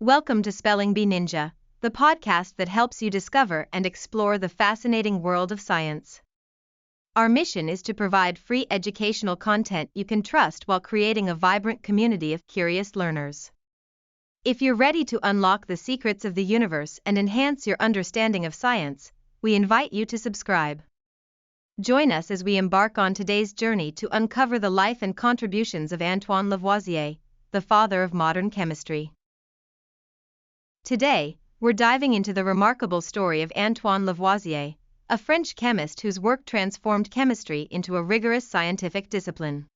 Welcome to Spelling Bee Ninja, the podcast that helps you discover and explore the fascinating world of science. Our mission is to provide free educational content you can trust while creating a vibrant community of curious learners. If you're ready to unlock the secrets of the universe and enhance your understanding of science, we invite you to subscribe. Join us as we embark on today's journey to uncover the life and contributions of Antoine Lavoisier, the father of modern chemistry. Today, we're diving into the remarkable story of Antoine Lavoisier, a French chemist whose work transformed chemistry into a rigorous scientific discipline.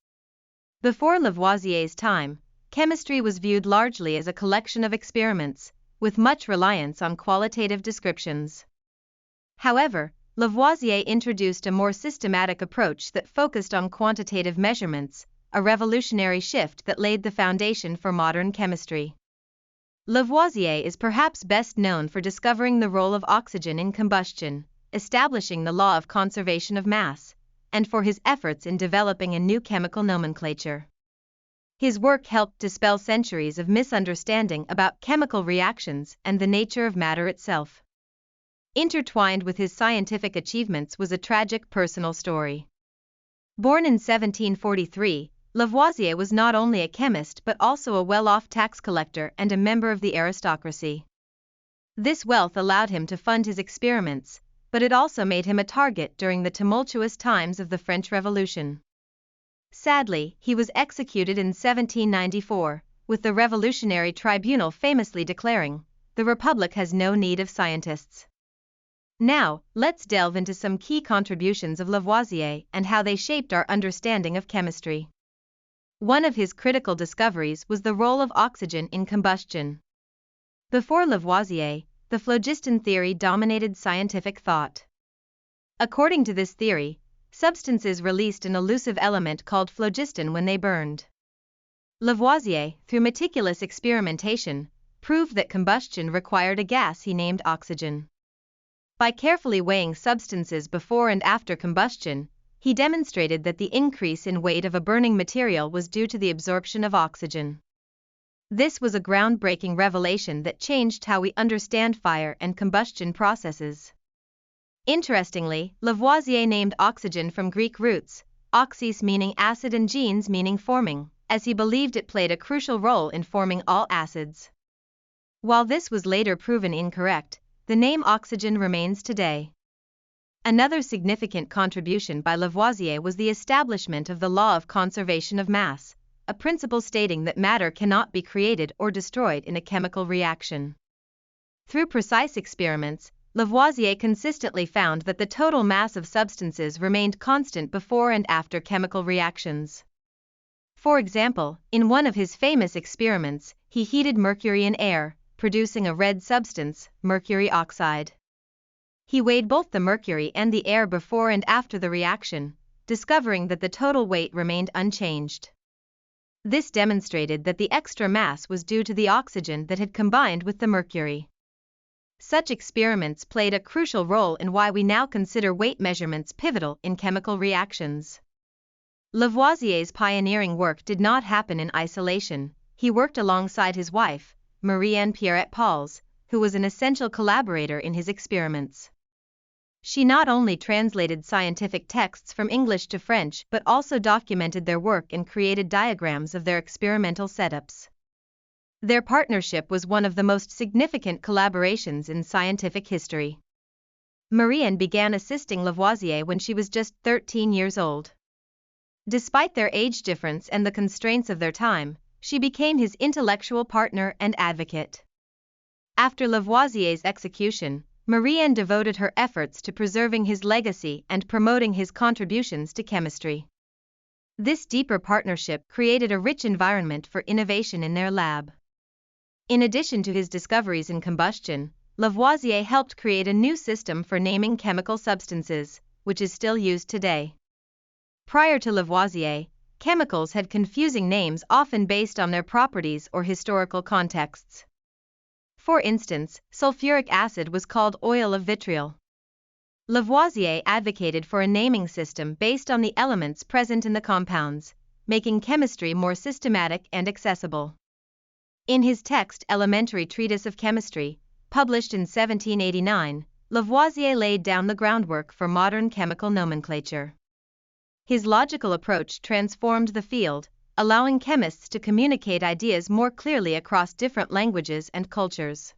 Before Lavoisier's time, chemistry was viewed largely as a collection of experiments, with much reliance on qualitative descriptions. However, Lavoisier introduced a more systematic approach that focused on quantitative measurements, a revolutionary shift that laid the foundation for modern chemistry. Lavoisier is perhaps best known for discovering the role of oxygen in combustion, establishing the law of conservation of mass, and for his efforts in developing a new chemical nomenclature. His work helped dispel centuries of misunderstanding about chemical reactions and the nature of matter itself. Intertwined with his scientific achievements was a tragic personal story. Born in 1743, Lavoisier was not only a chemist but also a well-off tax collector and a member of the aristocracy. This wealth allowed him to fund his experiments, but it also made him a target during the tumultuous times of the French Revolution. Sadly, he was executed in 1794, with the Revolutionary Tribunal famously declaring, "The Republic has no need of scientists." Now, let's delve into some key contributions of Lavoisier and how they shaped our understanding of chemistry. One of his critical discoveries was the role of oxygen in combustion. Before Lavoisier, the phlogiston theory dominated scientific thought. According to this theory, substances released an elusive element called phlogiston when they burned. Lavoisier, through meticulous experimentation, proved that combustion required a gas he named oxygen. By carefully weighing substances before and after combustion, he demonstrated that the increase in weight of a burning material was due to the absorption of oxygen. This was a groundbreaking revelation that changed how we understand fire and combustion processes. Interestingly, Lavoisier named oxygen from Greek roots, oxys meaning acid and gens meaning forming, as he believed it played a crucial role in forming all acids. While this was later proven incorrect, the name oxygen remains today. Another significant contribution by Lavoisier was the establishment of the law of conservation of mass, a principle stating that matter cannot be created or destroyed in a chemical reaction. Through precise experiments, Lavoisier consistently found that the total mass of substances remained constant before and after chemical reactions. For example, in one of his famous experiments, he heated mercury in air, producing a red substance, mercury oxide. He weighed both the mercury and the air before and after the reaction, discovering that the total weight remained unchanged. This demonstrated that the extra mass was due to the oxygen that had combined with the mercury. Such experiments played a crucial role in why we now consider weight measurements pivotal in chemical reactions. Lavoisier's pioneering work did not happen in isolation. He worked alongside his wife, Marie-Anne Pierret-Pals, who was an essential collaborator in his experiments. She not only translated scientific texts from English to French but also documented their work and created diagrams of their experimental setups. Their partnership was one of the most significant collaborations in scientific history. Marie-Anne began assisting Lavoisier when she was just 13 years old. Despite their age difference and the constraints of their time, she became his intellectual partner and advocate. After Lavoisier's execution, Marie-Anne devoted her efforts to preserving his legacy and promoting his contributions to chemistry. This deeper partnership created a rich environment for innovation in their lab. In addition to his discoveries in combustion, Lavoisier helped create a new system for naming chemical substances, which is still used today. Prior to Lavoisier, chemicals had confusing names often based on their properties or historical contexts. For instance, sulfuric acid was called oil of vitriol. Lavoisier advocated for a naming system based on the elements present in the compounds, making chemistry more systematic and accessible. In his text Elementary Treatise of Chemistry, published in 1789, Lavoisier laid down the groundwork for modern chemical nomenclature. His logical approach transformed the field, allowing chemists to communicate ideas more clearly across different languages and cultures.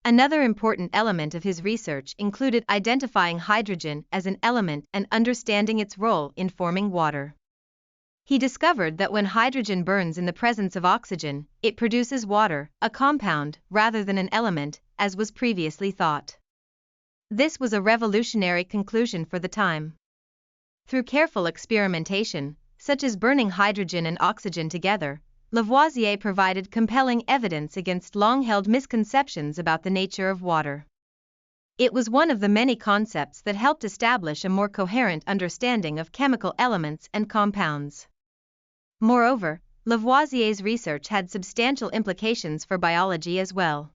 Another important element of his research included identifying hydrogen as an element and understanding its role in forming water. He discovered that when hydrogen burns in the presence of oxygen, it produces water, a compound, rather than an element, as was previously thought. This was a revolutionary conclusion for the time. Through careful experimentation, such as burning hydrogen and oxygen together, Lavoisier provided compelling evidence against long-held misconceptions about the nature of water. It was one of the many concepts that helped establish a more coherent understanding of chemical elements and compounds. Moreover, Lavoisier's research had substantial implications for biology as well.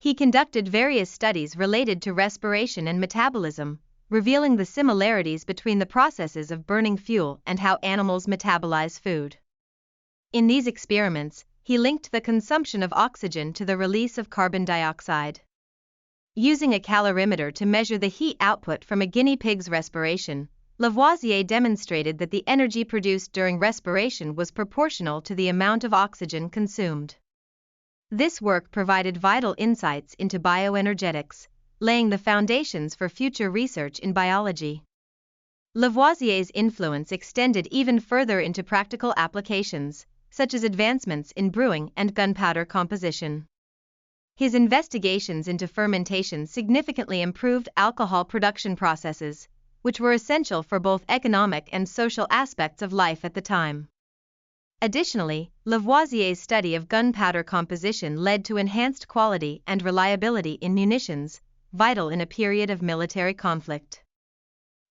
He conducted various studies related to respiration and metabolism, revealing the similarities between the processes of burning fuel and how animals metabolize food. In these experiments, he linked the consumption of oxygen to the release of carbon dioxide. Using a calorimeter to measure the heat output from a guinea pig's respiration, Lavoisier demonstrated that the energy produced during respiration was proportional to the amount of oxygen consumed. This work provided vital insights into bioenergetics, laying the foundations for future research in biology. Lavoisier's influence extended even further into practical applications, such as advancements in brewing and gunpowder composition. His investigations into fermentation significantly improved alcohol production processes, which were essential for both economic and social aspects of life at the time. Additionally, Lavoisier's study of gunpowder composition led to enhanced quality and reliability in munitions, vital in a period of military conflict.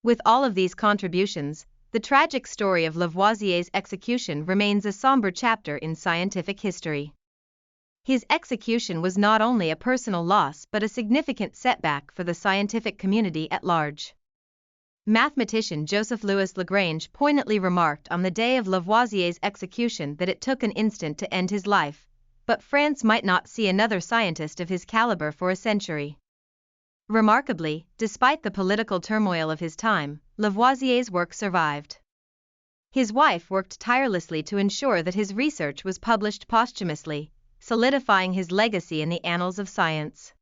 With all of these contributions, the tragic story of Lavoisier's execution remains a somber chapter in scientific history. His execution was not only a personal loss but a significant setback for the scientific community at large. Mathematician Joseph Louis Lagrange poignantly remarked on the day of Lavoisier's execution that it took an instant to end his life, but France might not see another scientist of his caliber for a century. Remarkably, despite the political turmoil of his time, Lavoisier's work survived. His wife worked tirelessly to ensure that his research was published posthumously, solidifying his legacy in the annals of science.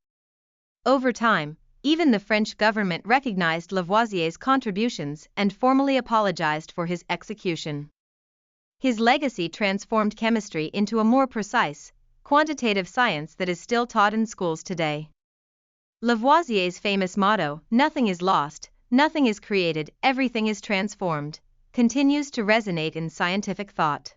Over time, even the French government recognized Lavoisier's contributions and formally apologized for his execution. His legacy transformed chemistry into a more precise, quantitative science that is still taught in schools today. Lavoisier's famous motto, "Nothing is lost, nothing is created, everything is transformed," continues to resonate in scientific thought.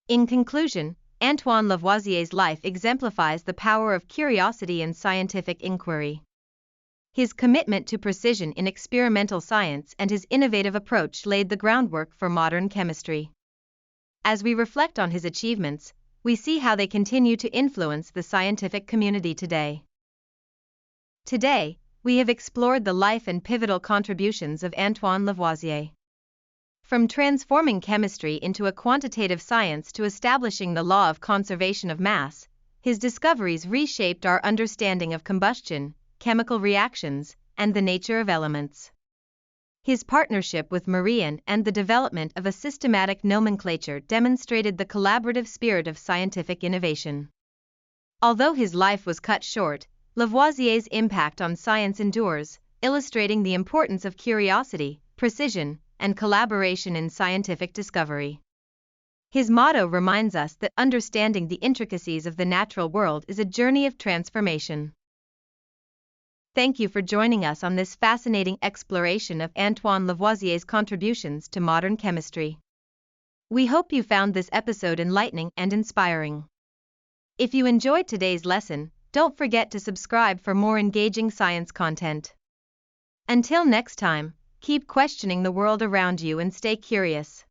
In conclusion, Antoine Lavoisier's life exemplifies the power of curiosity and scientific inquiry. His commitment to precision in experimental science and his innovative approach laid the groundwork for modern chemistry. As we reflect on his achievements, we see how they continue to influence the scientific community today. Today, we have explored the life and pivotal contributions of Antoine Lavoisier. From transforming chemistry into a quantitative science to establishing the law of conservation of mass, his discoveries reshaped our understanding of combustion, chemical reactions, and the nature of elements. His partnership with Marion and the development of a systematic nomenclature demonstrated the collaborative spirit of scientific innovation. Although his life was cut short, Lavoisier's impact on science endures, illustrating the importance of curiosity, precision, and collaboration in scientific discovery. His motto reminds us that understanding the intricacies of the natural world is a journey of transformation. Thank you for joining us on this fascinating exploration of Antoine Lavoisier's contributions to modern chemistry. We hope you found this episode enlightening and inspiring. If you enjoyed today's lesson, don't forget to subscribe for more engaging science content. Until next time, keep questioning the world around you and stay curious.